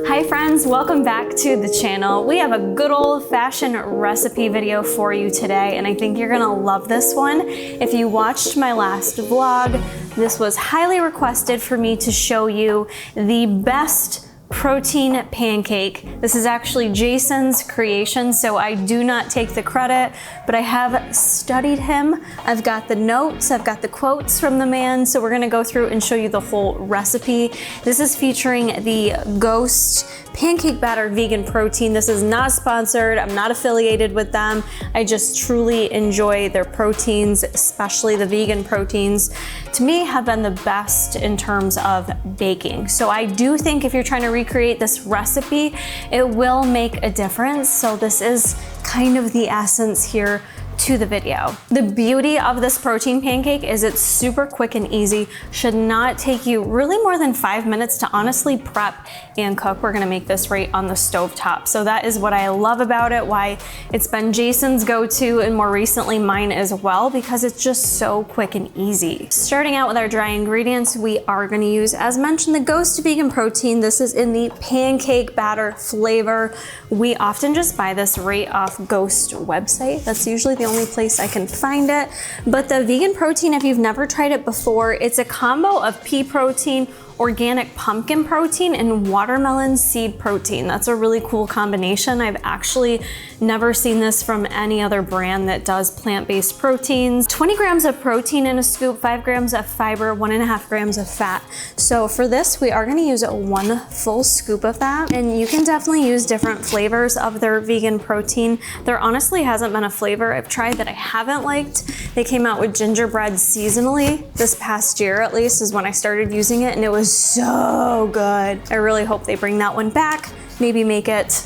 Hi friends, welcome back to the channel. We have a good old-fashioned recipe video for you today, and I think you're gonna love this one. If you watched my last vlog, this was highly requested for me to show you the best protein pancake. This is actually Jason's creation, so I do not take the credit, but I have studied him. I've got the notes, I've got the quotes from the man, so we're gonna go through and show you the whole recipe. This is featuring the Ghost pancake batter vegan protein. This is not sponsored, I'm not affiliated with them. I just truly enjoy their proteins, especially the vegan proteins. To me, have been the best in terms of baking. So I do think if you're trying to recreate this recipe, it will make a difference. So this is kind of the essence here to the video. The beauty of this protein pancake is it's super quick and easy. Should not take you really more than 5 minutes to honestly prep and cook. We're gonna make this right on the stove top. So that is what I love about it, why it's been Jason's go-to and more recently mine as well, because it's just so quick and easy. Starting out with our dry ingredients, we are gonna use, as mentioned, the Ghost vegan protein. This is in the pancake batter flavor. We often just buy this right off Ghost website. That's usually the only place I can find it. But the vegan protein, if you've never tried it before, it's a combo of pea protein, organic pumpkin protein, and watermelon seed protein. That's a really cool combination. I've actually never seen this from any other brand that does plant-based proteins. 20 grams of protein in a scoop, 5 grams of fiber, 1.5 grams of fat. So for this, we are gonna use 1 full scoop of that. And you can definitely use different flavors of their vegan protein. There honestly hasn't been a flavor I've tried that I haven't liked. They came out with gingerbread seasonally this past year, at least, is when I started using it, and it was so good. I really hope they bring that one back. Maybe make it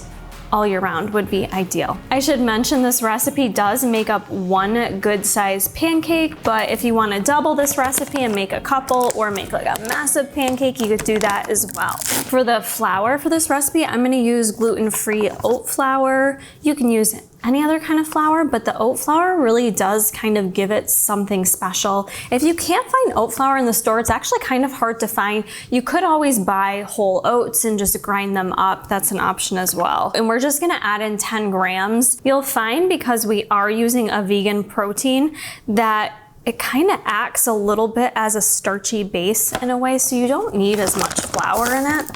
all year round would be ideal. I should mention this recipe does make up 1 good size pancake, but if you want to double this recipe and make a couple or make like a massive pancake, you could do that as well. For the flour for this recipe, I'm gonna use gluten-free oat flour. You can use any other kind of flour, but the oat flour really does kind of give it something special. If you can't find oat flour in the store, it's actually kind of hard to find. You could always buy whole oats and just grind them up. That's an option as well. And we're just gonna add in 10 grams. You'll find, because we are using a vegan protein, that it kind of acts a little bit as a starchy base in a way, so you don't need as much flour in it.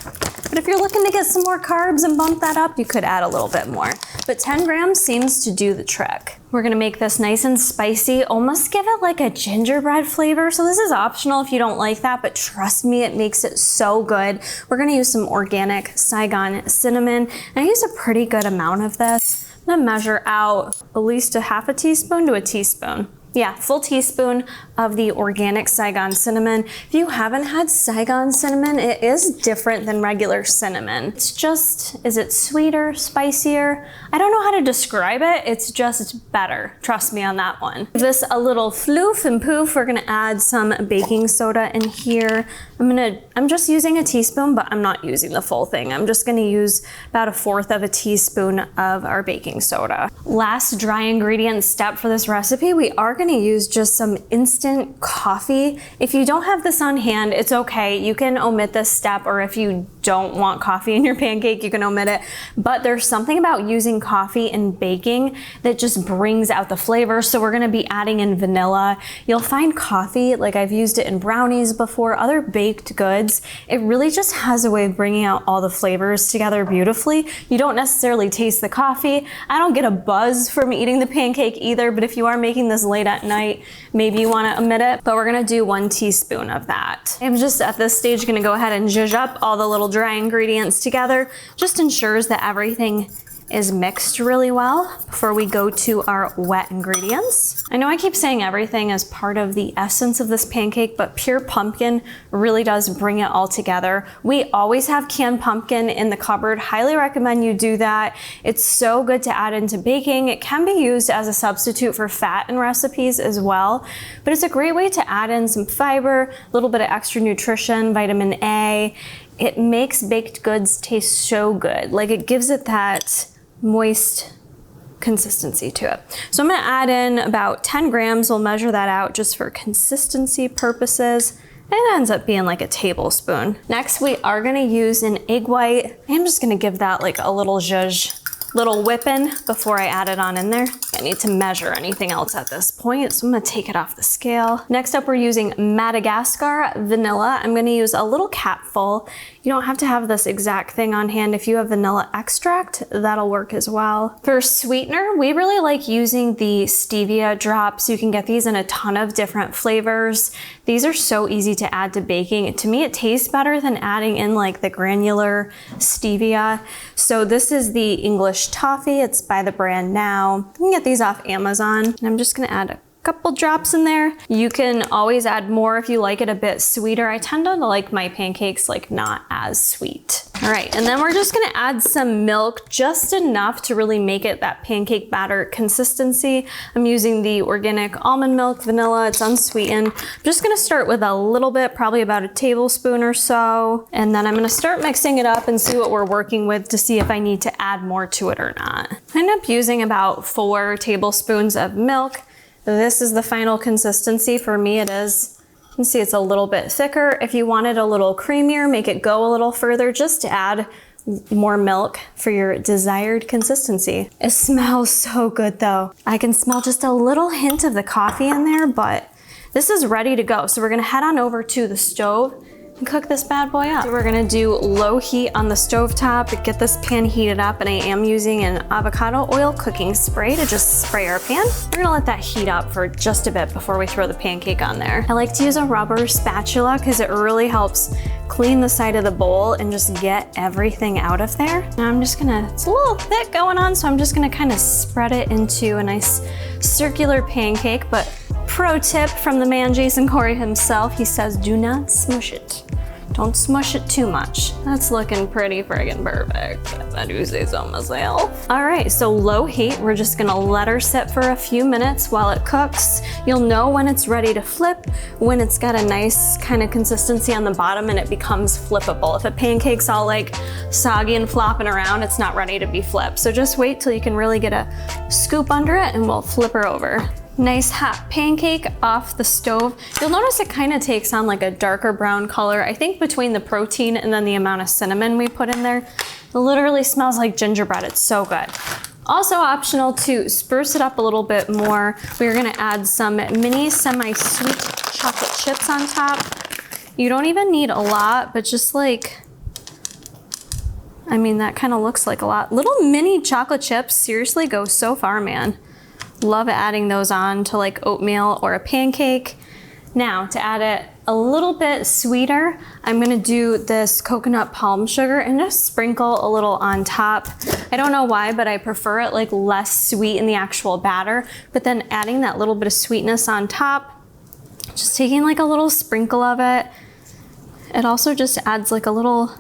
But if you're looking to get some more carbs and bump that up, you could add a little bit more. But 10 grams seems to do the trick. We're gonna make this nice and spicy, almost give it like a gingerbread flavor. So this is optional if you don't like that, but trust me, it makes it so good. We're gonna use some organic Saigon cinnamon, and I use a pretty good amount of this. I'm gonna measure out at least a half a teaspoon to a teaspoon. Yeah, full teaspoon of the organic Saigon cinnamon. If you haven't had Saigon cinnamon, it is different than regular cinnamon. It's just, is it sweeter, spicier? I don't know how to describe it. It's just better. Trust me on that one. Give this a little floof and poof. We're gonna add some baking soda in here. I'm just using a teaspoon, but I'm not using the full thing. I'm just gonna use about 1/4 of a teaspoon of our baking soda. Last dry ingredient step for this recipe, we are gonna use just some instant coffee. If you don't have this on hand, it's okay. You can omit this step, or if you don't want coffee in your pancake, you can omit it. But there's something about using coffee in baking that just brings out the flavor. So we're gonna be adding in vanilla. You'll find coffee, like I've used it in brownies before, other baked goods. It really just has a way of bringing out all the flavors together beautifully. You don't necessarily taste the coffee. I don't get a buzz from eating the pancake either, but if you are making this late at night, maybe you wanna omit it, but we're gonna do 1 teaspoon of that. I'm just at this stage gonna go ahead and zhuzh up all the little dry ingredients together. Just ensures that everything is mixed really well before we go to our wet ingredients. I know I keep saying everything is part of the essence of this pancake, but pure pumpkin really does bring it all together. We always have canned pumpkin in the cupboard. Highly recommend you do that. It's so good to add into baking. It can be used as a substitute for fat in recipes as well, but it's a great way to add in some fiber, a little bit of extra nutrition, vitamin A. It makes baked goods taste so good. Like, it gives it that moist consistency to it. So I'm gonna add in about 10 grams. We'll measure that out just for consistency purposes. It ends up being like a tablespoon. Next, we are gonna use an egg white. I'm just gonna give that like a little zhuzh, little whipping before I add it on in there. I need to measure anything else at this point, so I'm gonna take it off the scale. Next up, we're using Madagascar Vanilla. I'm gonna use a little capful. You don't have to have this exact thing on hand. If you have vanilla extract, that'll work as well. For sweetener, we really like using the Stevia drops. You can get these in a ton of different flavors. These are so easy to add to baking. To me, it tastes better than adding in like the granular Stevia. So this is the English Toffee. It's by the brand Now. You can get these off Amazon. And I'm just gonna add a couple drops in there. You can always add more if you like it a bit sweeter. I tend to like my pancakes like not as sweet. All right, and then we're just gonna add some milk, just enough to really make it that pancake batter consistency. I'm using the organic almond milk, vanilla, it's unsweetened. I'm just gonna start with a little bit, probably about a tablespoon or so. And then I'm gonna start mixing it up and see what we're working with to see if I need to add more to it or not. I end up using about 4 tablespoons of milk. This is the final consistency. For me, it is. You can see it's a little bit thicker. If you want it a little creamier, make it go a little further, just add more milk for your desired consistency. It smells so good though. I can smell just a little hint of the coffee in there, but this is ready to go. So we're gonna head on over to the stove and cook this bad boy up. So we're gonna do low heat on the stovetop, get this pan heated up, and I am using an avocado oil cooking spray to just spray our pan. We're gonna let that heat up for just a bit before we throw the pancake on there. I like to use a rubber spatula because it really helps clean the side of the bowl and just get everything out of there. Now I'm just gonna, it's a little thick going on, so I'm just gonna kind of spread it into a nice circular pancake, but pro tip from the man Jason Corey himself, he says do not smush it. Don't smush it too much. That's looking pretty friggin' perfect, if I do say so myself. All right, so low heat, we're just gonna let her sit for a few minutes while it cooks. You'll know when it's ready to flip, when it's got a nice kind of consistency on the bottom and it becomes flippable. If a pancake's all like soggy and flopping around, it's not ready to be flipped. So just wait till you can really get a scoop under it and we'll flip her over. Nice hot pancake off the stove. You'll notice it kind of takes on like a darker brown color. I think between the protein and then the amount of cinnamon we put in there, it literally smells like gingerbread. It's so good. Also optional to spruce it up a little bit more, we're gonna add some mini semi-sweet chocolate chips on top. You don't even need a lot, but just like, I mean, that kind of looks like a lot. Little mini chocolate chips seriously go so far, man. Love adding those on to like oatmeal or a pancake. Now to add it a little bit sweeter, I'm gonna do this coconut palm sugar and just sprinkle a little on top. I don't know why, but I prefer it like less sweet in the actual batter, but then adding that little bit of sweetness on top, just taking like a little sprinkle of it. It also just adds like a little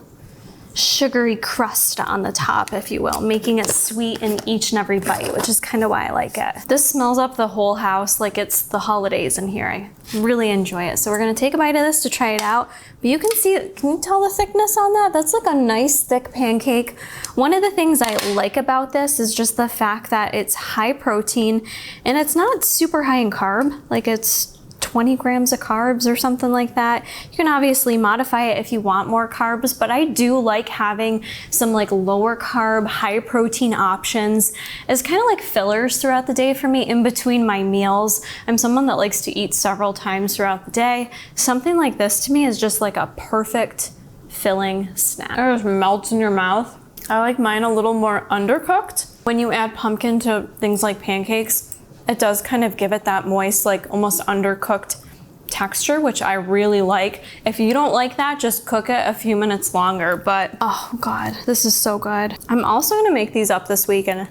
sugary crust on the top, if you will, making it sweet in each and every bite, which is kind of why I like it. This smells up the whole house like it's the holidays in here. I really enjoy it. So we're gonna take a bite of this to try it out. But you can see, can you tell the thickness on that? That's like a nice thick pancake. One of the things I like about this is just the fact that it's high protein and it's not super high in carb. Like it's 20 grams of carbs or something like that. You can obviously modify it if you want more carbs, but I do like having some like lower carb, high protein options as kind of like fillers throughout the day for me in between my meals. I'm someone that likes to eat several times throughout the day. Something like this to me is just like a perfect filling snack. It just melts in your mouth. I like mine a little more undercooked. When you add pumpkin to things like pancakes, it does kind of give it that moist, like almost undercooked texture, which I really like. If you don't like that, just cook it a few minutes longer, but oh God, this is so good. I'm also gonna make these up this weekend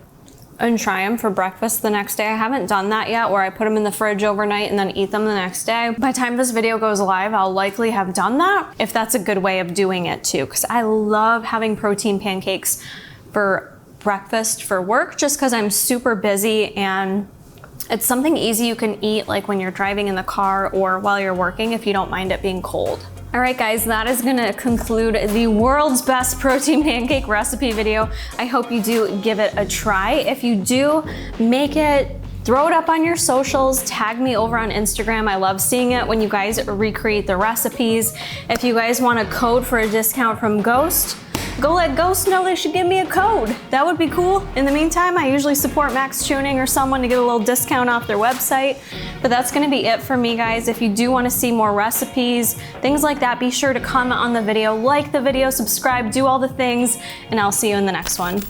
and try them for breakfast the next day. I haven't done that yet, where I put them in the fridge overnight and then eat them the next day. By the time this video goes live, I'll likely have done that, if that's a good way of doing it too, because I love having protein pancakes for breakfast for work, just because I'm super busy and it's something easy you can eat like when you're driving in the car or while you're working if you don't mind it being cold. All right guys, that is gonna conclude the world's best protein pancake recipe video. I hope you do give it a try. If you do, make it Throw it up on your socials, tag me over on Instagram. I love seeing it when you guys recreate the recipes. If you guys want a code for a discount from Ghost, go let Ghost know they should give me a code. That would be cool. In the meantime, I usually support Max Tuning or someone to get a little discount off their website. But that's gonna be it for me, guys. If you do wanna see more recipes, things like that, be sure to comment on the video, like the video, subscribe, do all the things, and I'll see you in the next one.